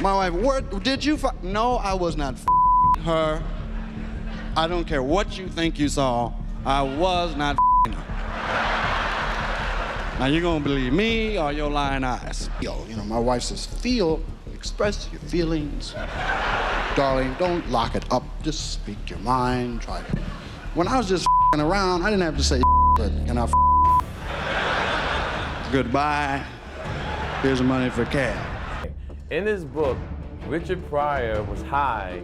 My wife, what did you No, I was not her. I don't care what you think you saw. I was not her. Now you gonna believe me or your lying eyes? You know, my wife says, feel, express your feelings. Darling, don't lock it up. Just speak your mind. Try to. When I was just around, I didn't have to say, but can I goodbye. Here's the money for cab. In his book, Richard Pryor was high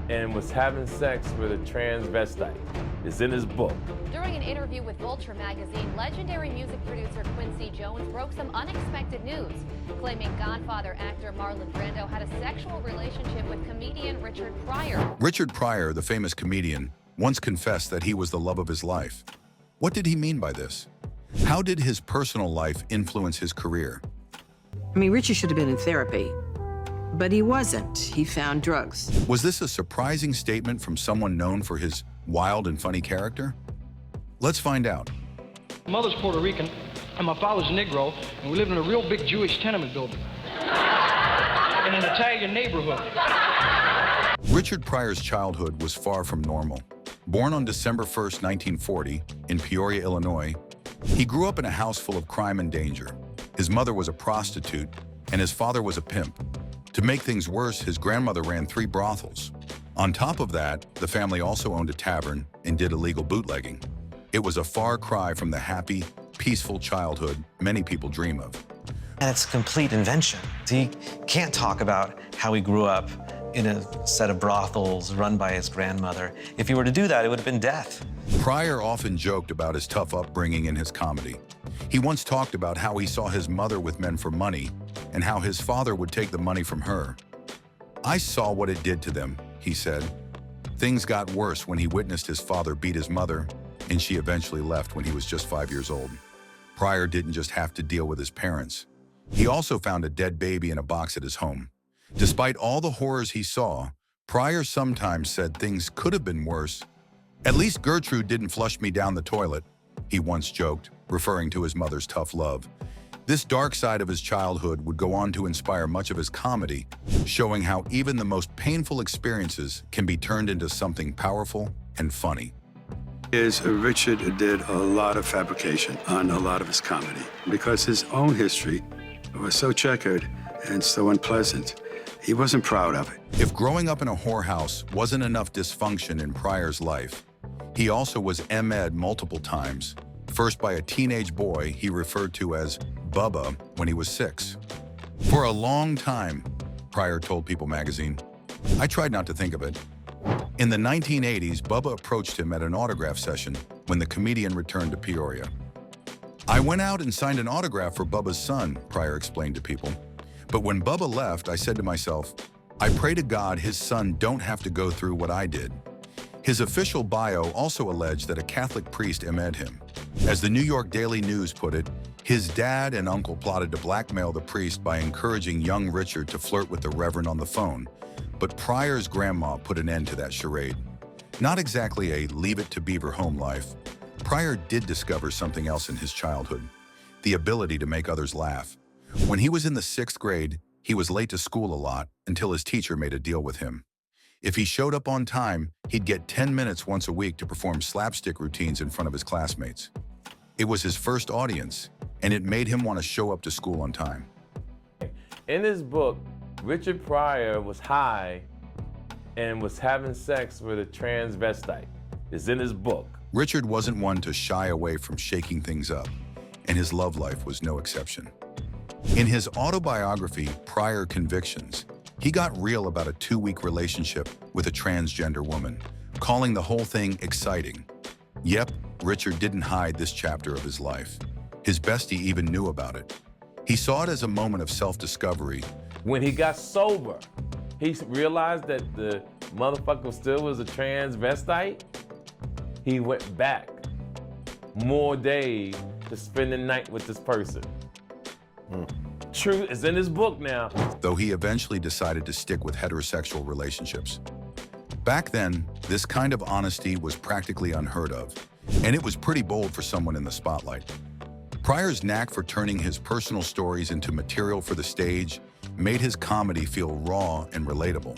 and was having sex with a transvestite. It's in his book. During an interview with Vulture magazine, legendary music producer Quincy Jones broke some unexpected news, claiming Godfather actor Marlon Brando had a sexual relationship with comedian Richard Pryor. Richard Pryor, the famous comedian, once confessed that he was the love of his life. What did he mean by this? How did his personal life influence his career? I mean, Richie should have been in therapy, but he wasn't. He found drugs. Was this a surprising statement from someone known for his wild and funny character? Let's find out. My mother's Puerto Rican, and my father's Negro, and we lived in a real big Jewish tenement building in an Italian neighborhood. Richard Pryor's childhood was far from normal. Born on December 1st, 1940, in Peoria, Illinois, he grew up in a house full of crime and danger. His mother was a prostitute, and his father was a pimp. To make things worse, his grandmother ran 3 brothels. On top of that, the family also owned a tavern and did illegal bootlegging. It was a far cry from the happy, peaceful childhood many people dream of. And it's a complete invention. He can't talk about how he grew up in a set of brothels run by his grandmother. If he were to do that, it would have been death. Pryor often joked about his tough upbringing in his comedy. He once talked about how he saw his mother with men for money and how his father would take the money from her. "I saw what it did to them," he said. Things got worse when he witnessed his father beat his mother, and she eventually left when he was just 5 years old. Pryor didn't just have to deal with his parents. He also found a dead baby in a box at his home. Despite all the horrors he saw, Pryor sometimes said things could have been worse. "At least Gertrude didn't flush me down the toilet," he once joked, referring to his mother's tough love. This dark side of his childhood would go on to inspire much of his comedy, showing how even the most painful experiences can be turned into something powerful and funny. Richard did a lot of fabrication on a lot of his comedy because his own history was so checkered and so unpleasant. He wasn't proud of it. If growing up in a whorehouse wasn't enough dysfunction in Pryor's life, he also was MI'd multiple times, first by a teenage boy he referred to as Bubba when he was 6. For a long time, Pryor told People magazine, "I tried not to think of it." In the 1980s, Bubba approached him at an autograph session when the comedian returned to Peoria. "I went out and signed an autograph for Bubba's son," Pryor explained to People. "But when Bubba left, I said to myself, I pray to God his son don't have to go through what I did." His official bio also alleged that a Catholic priest MI'd him. As the New York Daily News put it, his dad and uncle plotted to blackmail the priest by encouraging young Richard to flirt with the Reverend on the phone. But Pryor's grandma put an end to that charade. Not exactly a leave it to Beaver home life, Pryor did discover something else in his childhood, the ability to make others laugh. When he was in the 6th grade, he was late to school a lot until his teacher made a deal with him. If he showed up on time, he'd get 10 minutes once a week to perform slapstick routines in front of his classmates. It was his first audience, and it made him want to show up to school on time. In his book, Richard Pryor was high and was having sex with a transvestite. It's in his book. Richard wasn't one to shy away from shaking things up, and his love life was no exception. In his autobiography, Pryor Convictions, he got real about a 2-week relationship with a transgender woman, calling the whole thing exciting. Yep, Richard didn't hide this chapter of his life. His bestie even knew about it. He saw it as a moment of self-discovery. When he got sober, he realized that the motherfucker still was a transvestite. He went back more days to spend the night with this person. Truth is in his book now. Though he eventually decided to stick with heterosexual relationships. Back then, this kind of honesty was practically unheard of, and it was pretty bold for someone in the spotlight. Pryor's knack for turning his personal stories into material for the stage made his comedy feel raw and relatable.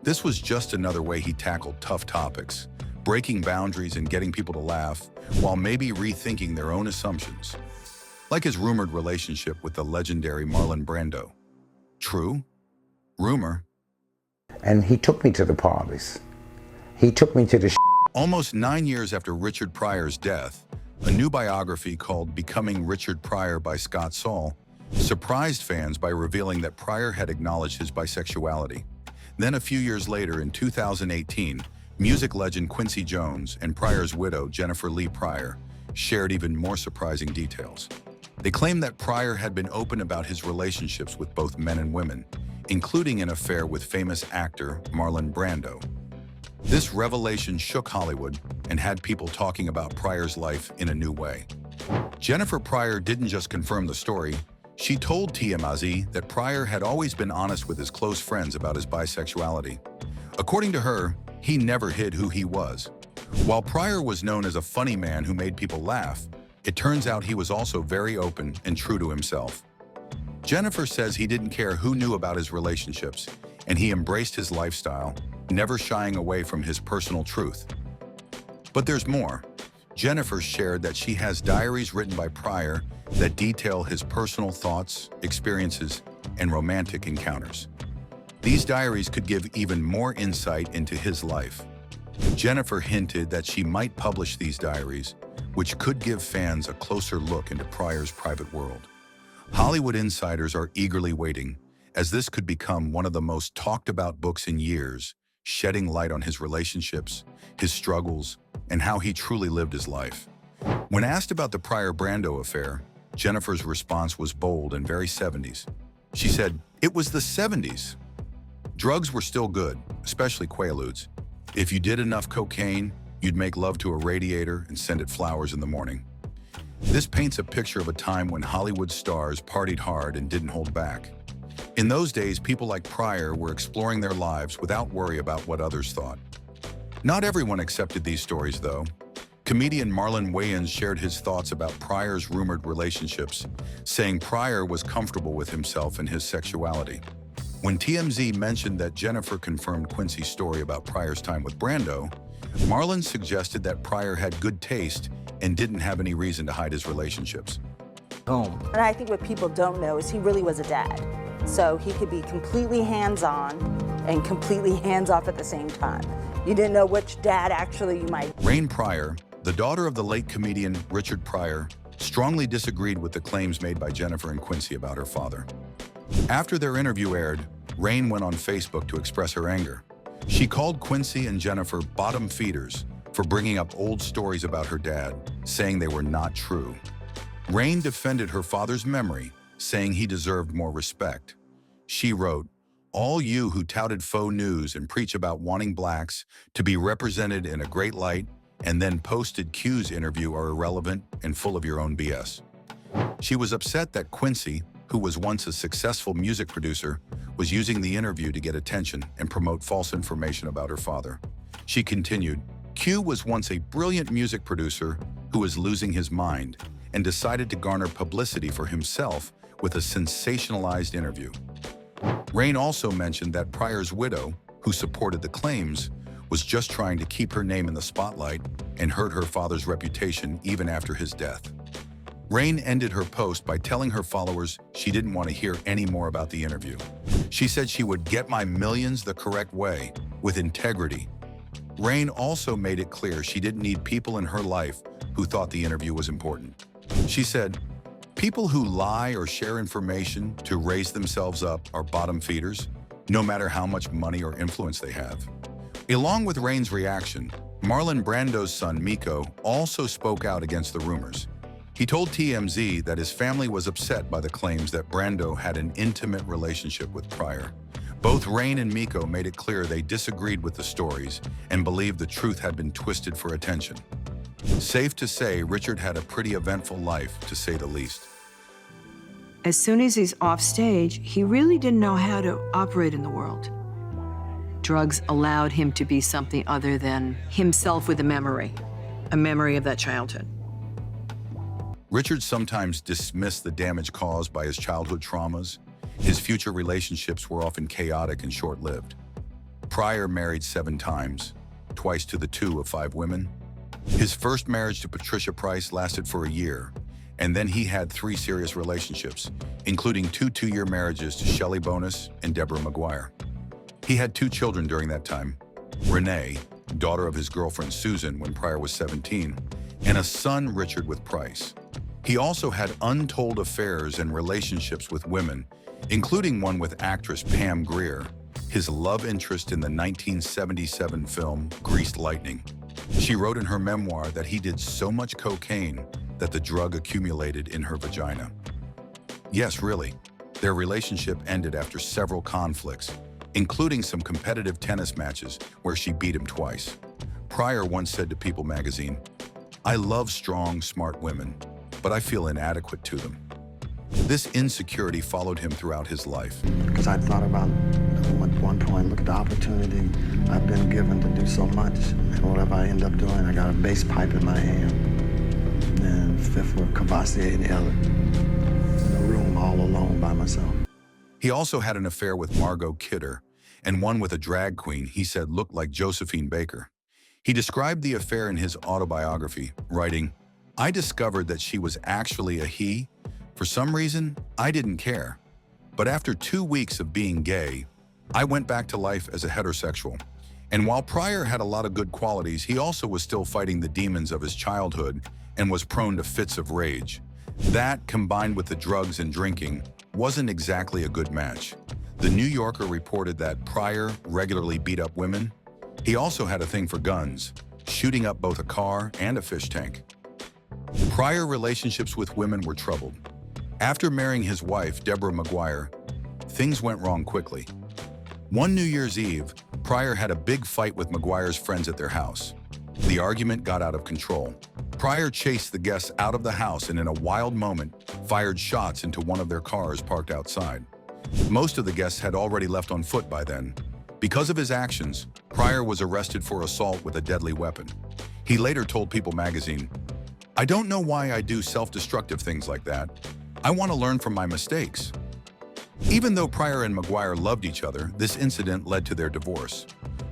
This was just another way he tackled tough topics, breaking boundaries and getting people to laugh, while maybe rethinking their own assumptions. Like his rumored relationship with the legendary Marlon Brando. True? Rumor? And he took me to the parties. He took me to the Almost 9 years after Richard Pryor's death, a new biography called Becoming Richard Pryor by Scott Saul surprised fans by revealing that Pryor had acknowledged his bisexuality. Then a few years later, in 2018, music legend Quincy Jones and Pryor's widow, Jennifer Lee Pryor, shared even more surprising details. They claimed that Pryor had been open about his relationships with both men and women, including an affair with famous actor Marlon Brando. This revelation shook Hollywood and had people talking about Pryor's life in a new way. Jennifer Pryor didn't just confirm the story, she told TMZ that Pryor had always been honest with his close friends about his bisexuality. According to her, he never hid who he was. While Pryor was known as a funny man who made people laugh, it turns out he was also very open and true to himself. Jennifer says he didn't care who knew about his relationships, and he embraced his lifestyle, never shying away from his personal truth. But there's more. Jennifer shared that she has diaries written by Pryor that detail his personal thoughts, experiences, and romantic encounters. These diaries could give even more insight into his life. Jennifer hinted that she might publish these diaries, which could give fans a closer look into Pryor's private world. Hollywood insiders are eagerly waiting, as this could become one of the most talked about books in years, shedding light on his relationships, his struggles, and how he truly lived his life. When asked about the Pryor-Brando affair, Jennifer's response was bold and very 70s. She said, "It was the 70s. Drugs were still good, especially Quaaludes. If you did enough cocaine, you'd make love to a radiator and send it flowers in the morning." This paints a picture of a time when Hollywood stars partied hard and didn't hold back. In those days, people like Pryor were exploring their lives without worry about what others thought. Not everyone accepted these stories, though. Comedian Marlon Wayans shared his thoughts about Pryor's rumored relationships, saying Pryor was comfortable with himself and his sexuality. When TMZ mentioned that Jennifer confirmed Quincy's story about Pryor's time with Brando, Marlon suggested that Pryor had good taste and didn't have any reason to hide his relationships. And I think what people don't know is he really was a dad. So he could be completely hands-on and completely hands-off at the same time. You didn't know which dad actually you might. Rain Pryor, the daughter of the late comedian Richard Pryor, strongly disagreed with the claims made by Jennifer and Quincy about her father. After their interview aired, Rain went on Facebook to express her anger. She called Quincy and Jennifer bottom feeders for bringing up old stories about her dad, saying they were not true. Rain defended her father's memory, saying he deserved more respect. She wrote, "All you who touted faux news and preach about wanting blacks to be represented in a great light and then posted Q's interview are irrelevant and full of your own BS." She was upset that Quincy, who was once a successful music producer, was using the interview to get attention and promote false information about her father. She continued, "Q was once a brilliant music producer who was losing his mind and decided to garner publicity for himself with a sensationalized interview." Rain also mentioned that Pryor's widow, who supported the claims, was just trying to keep her name in the spotlight and hurt her father's reputation even after his death. Rain ended her post by telling her followers she didn't want to hear any more about the interview. She said she would get my millions the correct way, with integrity. Rain also made it clear she didn't need people in her life who thought the interview was important. She said, "People who lie or share information to raise themselves up are bottom feeders, no matter how much money or influence they have." Along with Rain's reaction, Marlon Brando's son, Miko, also spoke out against the rumors. He told TMZ that his family was upset by the claims that Brando had an intimate relationship with Pryor. Both Rain and Miko made it clear they disagreed with the stories and believed the truth had been twisted for attention. Safe to say, Richard had a pretty eventful life, to say the least. As soon as he's off stage, he really didn't know how to operate in the world. Drugs allowed him to be something other than himself with a memory of that childhood. Richard sometimes dismissed the damage caused by his childhood traumas. His future relationships were often chaotic and short-lived. Pryor married 7 times, twice to the 2 of 5 women. His first marriage to Patricia Price lasted for a year, and then he had 3 serious relationships, including 2 two-year marriages to Shelley Bonus and Deborah McGuire. He had 2 children during that time, Renee, daughter of his girlfriend Susan when Pryor was 17, and a son, Richard, with Price. He also had untold affairs and relationships with women, including one with actress Pam Grier, his love interest in the 1977 film Greased Lightning. She wrote in her memoir that he did so much cocaine that the drug accumulated in her vagina. Yes, really, their relationship ended after several conflicts, including some competitive tennis matches where she beat him twice. Pryor once said to People magazine, "I love strong, smart women, but I feel inadequate to them." This insecurity followed him throughout his life. Because I thought about, at one point, look at the opportunity I've been given to do so much, and whatever I end up doing, I got a bass pipe in my hand, and fifth with Cavassier and Elliott, in a room all alone by myself. He also had an affair with Margot Kidder, and one with a drag queen he said looked like Josephine Baker. He described the affair in his autobiography, writing, "I discovered that she was actually a he. For some reason, I didn't care. But after 2 weeks of being gay, I went back to life as a heterosexual. And while Pryor had a lot of good qualities, he also was still fighting the demons of his childhood and was prone to fits of rage. That, combined with the drugs and drinking, wasn't exactly a good match." The New Yorker reported that Pryor regularly beat up women. He also had a thing for guns, shooting up both a car and a fish tank. Pryor relationships with women were troubled. After marrying his wife, Deborah McGuire, things went wrong quickly. One New Year's Eve, Pryor had a big fight with McGuire's friends at their house. The argument got out of control. Pryor chased the guests out of the house and in a wild moment, fired shots into one of their cars parked outside. Most of the guests had already left on foot by then. Because of his actions, Pryor was arrested for assault with a deadly weapon. He later told People magazine, "I don't know why I do self-destructive things like that. I want to learn from my mistakes." Even though Pryor and McGuire loved each other, this incident led to their divorce.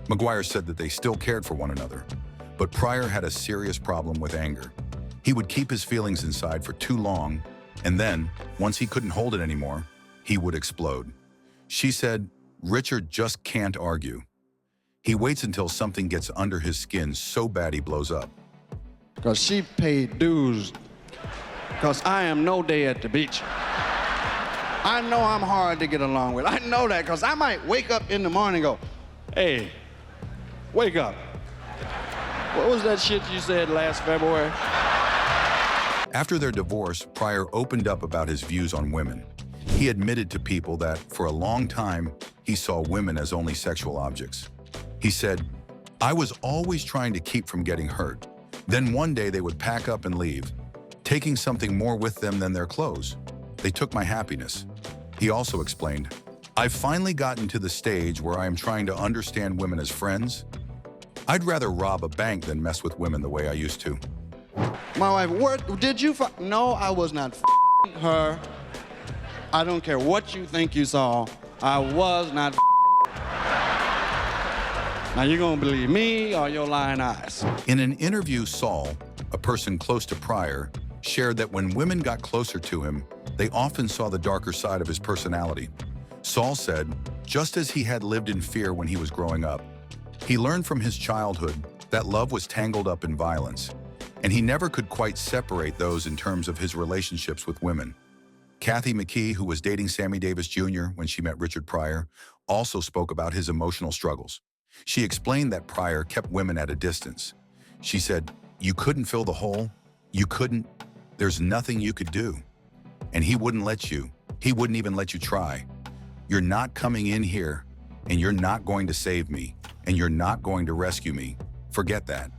McGuire said that they still cared for one another, but Pryor had a serious problem with anger. He would keep his feelings inside for too long, and then, once he couldn't hold it anymore, he would explode. She said, "Richard just can't argue. He waits until something gets under his skin so bad he blows up." Because she paid dues. Because I am no day at the beach. I know I'm hard to get along with. I know that because I might wake up in the morning and go, "Hey, wake up. What was that shit you said last February?" After their divorce, Pryor opened up about his views on women. He admitted to People that, for a long time, he saw women as only sexual objects. He said, "I was always trying to keep from getting hurt. Then one day they would pack up and leave, taking something more with them than their clothes. They took my happiness." He also explained, "I've finally gotten to the stage where I am trying to understand women as friends. I'd rather rob a bank than mess with women the way I used to." My wife, "What did you No, I was not her. I don't care what you think you saw. I was not Now you're gonna believe me or your lying eyes." In an interview, Saul, a person close to Pryor, shared that when women got closer to him, they often saw the darker side of his personality. Saul said, just as he had lived in fear when he was growing up, he learned from his childhood that love was tangled up in violence, and he never could quite separate those in terms of his relationships with women. Kathy McKee, who was dating Sammy Davis Jr. when she met Richard Pryor, also spoke about his emotional struggles. She explained that Pryor kept women at a distance. She said, "You couldn't fill the hole. You couldn't. There's nothing you could do. And he wouldn't let you. He wouldn't even let you try. You're not coming in here, and you're not going to save me, and you're not going to rescue me. Forget that."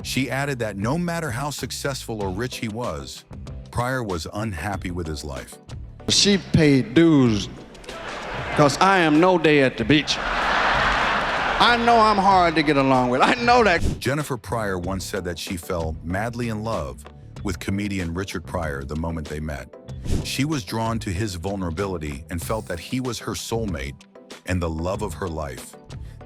She added that no matter how successful or rich he was, Pryor was unhappy with his life. She paid dues because I am no day at the beach. I know I'm hard to get along with. I know that. Jennifer Pryor once said that she fell madly in love with comedian Richard Pryor the moment they met. She was drawn to his vulnerability and felt that he was her soulmate and the love of her life.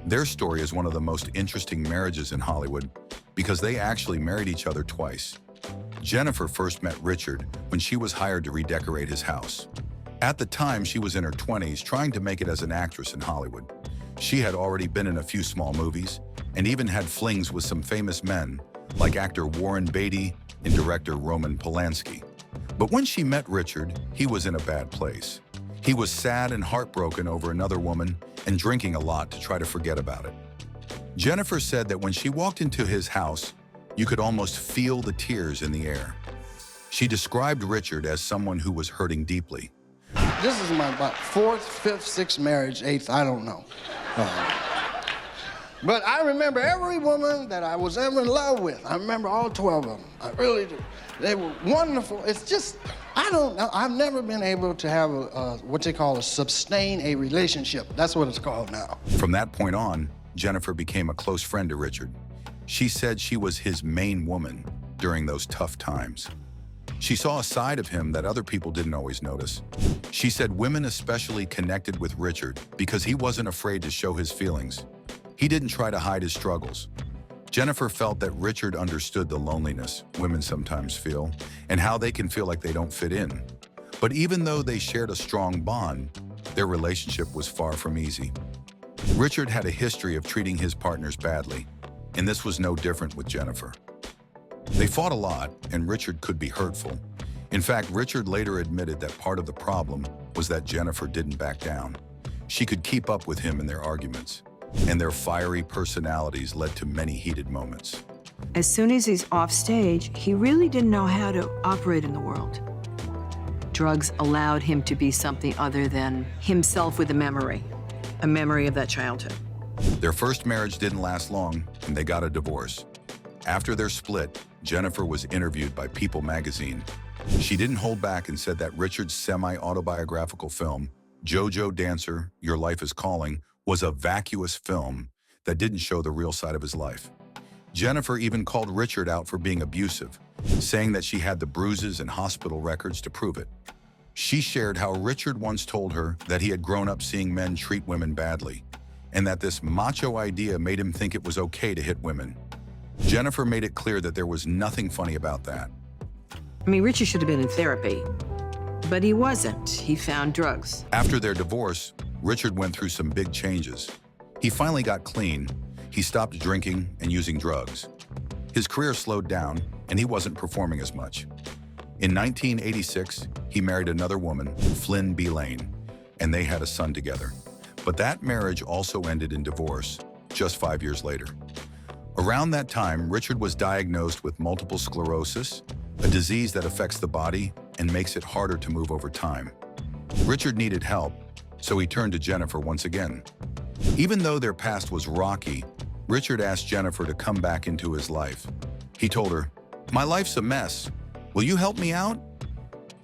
Their story is one of the most interesting marriages in Hollywood because they actually married each other twice. Jennifer first met Richard when she was hired to redecorate his house. At the time, she was in her 20s trying to make it as an actress in Hollywood. She had already been in a few small movies and even had flings with some famous men like actor Warren Beatty and director Roman Polanski. But when she met Richard, he was in a bad place. He was sad and heartbroken over another woman and drinking a lot to try to forget about it. Jennifer said that when she walked into his house, you could almost feel the tears in the air. She described Richard as someone who was hurting deeply. This is my about 4th, 5th, 6th marriage, 8th, I don't know. But I remember every woman that I was ever in love with. I remember all 12 of them. I really do. They were wonderful. It's just, I don't know. I've never been able to have what they call sustain a relationship. That's what it's called now. From that point on, Jennifer became a close friend to Richard. She said she was his main woman during those tough times. She saw a side of him that other people didn't always notice. She said women especially connected with Richard because he wasn't afraid to show his feelings. He didn't try to hide his struggles. Jennifer felt that Richard understood the loneliness women sometimes feel and how they can feel like they don't fit in. But even though they shared a strong bond, their relationship was far from easy. Richard had a history of treating his partners badly, and this was no different with Jennifer. They fought a lot, and Richard could be hurtful. In fact, Richard later admitted that part of the problem was that Jennifer didn't back down. She could keep up with him in their arguments, and their fiery personalities led to many heated moments. As soon as he's off stage, he really didn't know how to operate in the world. Drugs allowed him to be something other than himself with a memory of that childhood. Their first marriage didn't last long, and they got a divorce. After their split, Jennifer was interviewed by People magazine. She didn't hold back and said that Richard's semi-autobiographical film, JoJo Dancer, Your Life is Calling, was a vacuous film that didn't show the real side of his life. Jennifer even called Richard out for being abusive, saying that she had the bruises and hospital records to prove it. She shared how Richard once told her that he had grown up seeing men treat women badly, and that this macho idea made him think it was okay to hit women. Jennifer made it clear that there was nothing funny about that. I mean, Richard should have been in therapy, but he wasn't. He found drugs. After their divorce, Richard went through some big changes. He finally got clean. He stopped drinking and using drugs. His career slowed down, and he wasn't performing as much. In 1986, he married another woman, Flynn B. Lane, and they had a son together. But that marriage also ended in divorce just 5 years later. Around that time, Richard was diagnosed with multiple sclerosis, a disease that affects the body and makes it harder to move over time. Richard needed help, so he turned to Jennifer once again. Even though their past was rocky, Richard asked Jennifer to come back into his life. He told her, "My life's a mess. Will you help me out?"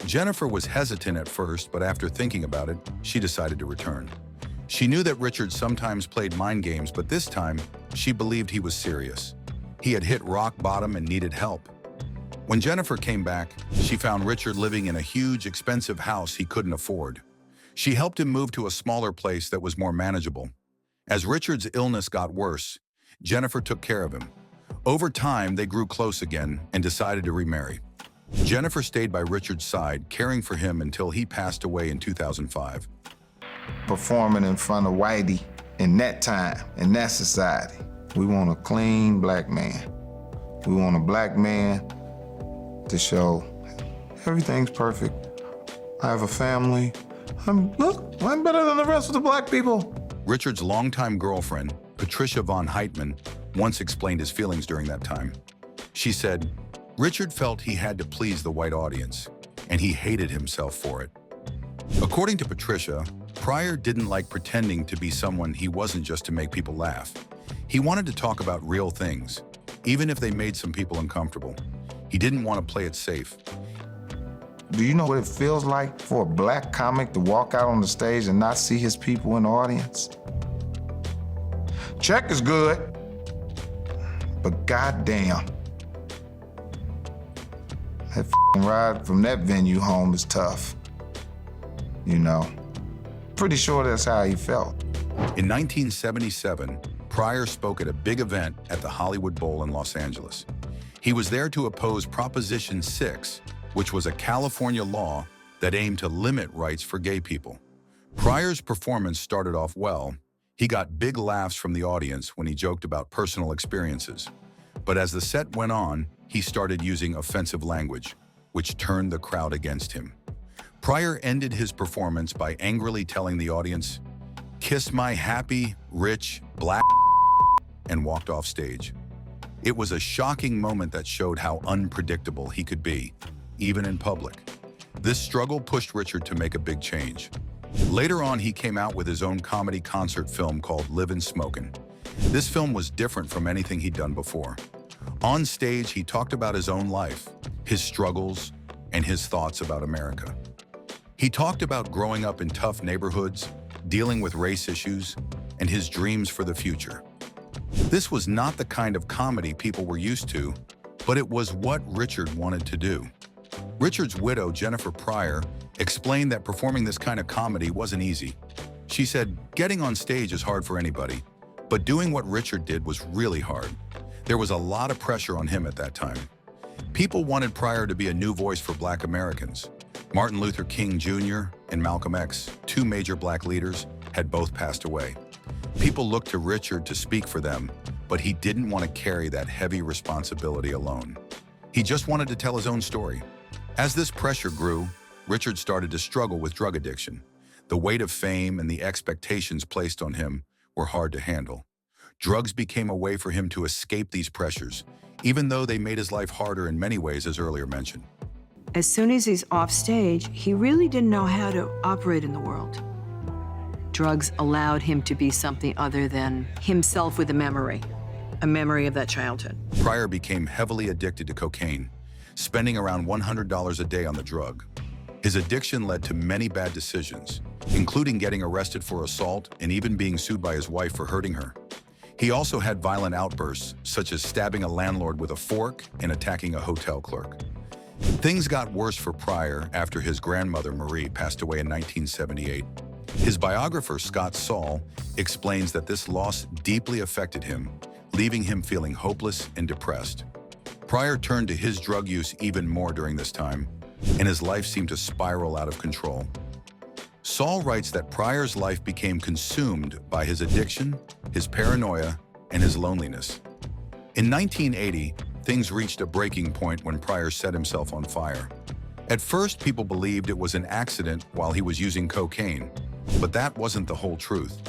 Jennifer was hesitant at first, but after thinking about it, she decided to return. She knew that Richard sometimes played mind games, but this time, she believed he was serious. He had hit rock bottom and needed help. When Jennifer came back, she found Richard living in a huge, expensive house he couldn't afford. She helped him move to a smaller place that was more manageable. As Richard's illness got worse, Jennifer took care of him. Over time, they grew close again and decided to remarry. Jennifer stayed by Richard's side, caring for him until he passed away in 2005. Performing in front of Whitey in that time, in that society. We want a clean black man. We want a black man to show everything's perfect. I have a family. I'm better than the rest of the black people. Richard's longtime girlfriend, Patricia von Heitman, once explained his feelings during that time. She said, Richard felt he had to please the white audience, and he hated himself for it. According to Patricia, Pryor didn't like pretending to be someone he wasn't just to make people laugh. He wanted to talk about real things, even if they made some people uncomfortable. He didn't want to play it safe. Do you know what it feels like for a black comic to walk out on the stage and not see his people in the audience? Check is good, but goddamn, That ride from that venue home is tough. You know, pretty sure that's how he felt. In 1977, Pryor spoke at a big event at the Hollywood Bowl in Los Angeles. He was there to oppose Proposition 6, which was a California law that aimed to limit rights for gay people. Pryor's performance started off well. He got big laughs from the audience when he joked about personal experiences. But as the set went on, he started using offensive language, which turned the crowd against him. Pryor ended his performance by angrily telling the audience, "Kiss my happy, rich, black," and walked off stage. It was a shocking moment that showed how unpredictable he could be, even in public. This struggle pushed Richard to make a big change. Later on, he came out with his own comedy concert film called Livin' Smokin'. This film was different from anything he'd done before. On stage, he talked about his own life, his struggles, and his thoughts about America. He talked about growing up in tough neighborhoods, dealing with race issues, and his dreams for the future. This was not the kind of comedy people were used to, but it was what Richard wanted to do. Richard's widow, Jennifer Pryor, explained that performing this kind of comedy wasn't easy. She said, "Getting on stage is hard for anybody, but doing what Richard did was really hard. There was a lot of pressure on him at that time." People wanted Pryor to be a new voice for Black Americans. Martin Luther King Jr. and Malcolm X, two major Black leaders, had both passed away. People looked to Richard to speak for them, but he didn't want to carry that heavy responsibility alone. He just wanted to tell his own story. As this pressure grew, Richard started to struggle with drug addiction. The weight of fame and the expectations placed on him were hard to handle. Drugs became a way for him to escape these pressures, even though they made his life harder in many ways, as earlier mentioned. As soon as he's off stage, he really didn't know how to operate in the world. Drugs allowed him to be something other than himself with a memory of that childhood. Pryor became heavily addicted to cocaine, spending around $100 a day on the drug. His addiction led to many bad decisions, including getting arrested for assault and even being sued by his wife for hurting her. He also had violent outbursts, such as stabbing a landlord with a fork and attacking a hotel clerk. Things got worse for Pryor after his grandmother, Marie, passed away in 1978. His biographer, Scott Saul, explains that this loss deeply affected him, leaving him feeling hopeless and depressed. Pryor turned to his drug use even more during this time, and his life seemed to spiral out of control. Saul writes that Pryor's life became consumed by his addiction, his paranoia, and his loneliness. In 1980, things reached a breaking point when Pryor set himself on fire. At first, people believed it was an accident while he was using cocaine, but that wasn't the whole truth.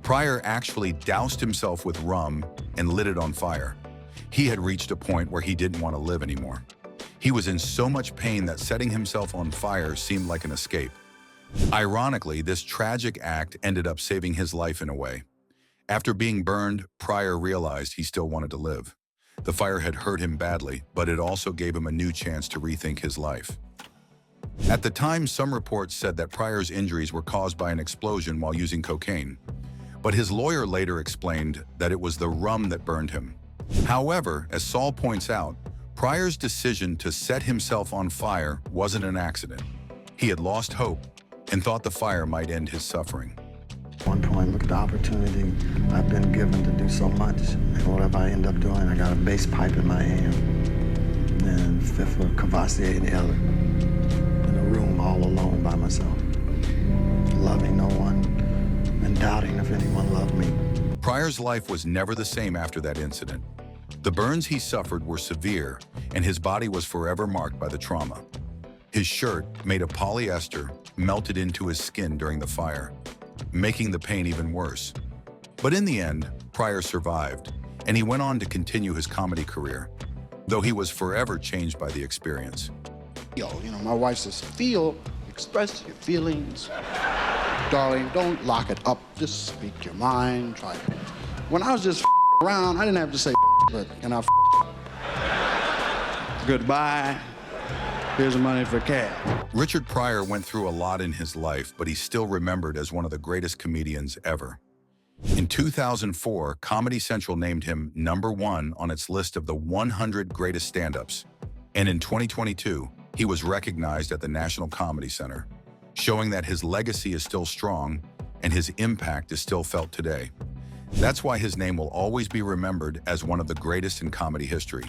Pryor actually doused himself with rum and lit it on fire. He had reached a point where he didn't want to live anymore. He was in so much pain that setting himself on fire seemed like an escape. Ironically, this tragic act ended up saving his life in a way. After being burned, Pryor realized he still wanted to live. The fire had hurt him badly, but it also gave him a new chance to rethink his life. At the time, some reports said that Pryor's injuries were caused by an explosion while using cocaine, but his lawyer later explained that it was the rum that burned him. However, as Saul points out, Pryor's decision to set himself on fire wasn't an accident. He had lost hope and thought the fire might end his suffering. At one point, look at the opportunity I've been given to do so much. And whatever I end up doing, I got a bass pipe in my hand. And fifth of Cavassier inhaler. In a room all alone by myself. Loving no one and doubting if anyone loved me. Pryor's life was never the same after that incident. The burns he suffered were severe, and his body was forever marked by the trauma. His shirt, made of polyester, melted into his skin during the fire, making the pain even worse. But in the end, Pryor survived, and he went on to continue his comedy career, though he was forever changed by the experience. My wife says, express your feelings. Darling, don't lock it up, just speak your mind, try it. When I was just around, I didn't have to say but can I goodbye, here's the money for cash. Richard Pryor went through a lot in his life, but he's still remembered as one of the greatest comedians ever. In 2004, Comedy Central named him #1 on its list of the 100 greatest stand-ups. And in 2022, he was recognized at the National Comedy Center, showing that his legacy is still strong and his impact is still felt today. That's why his name will always be remembered as one of the greatest in comedy history.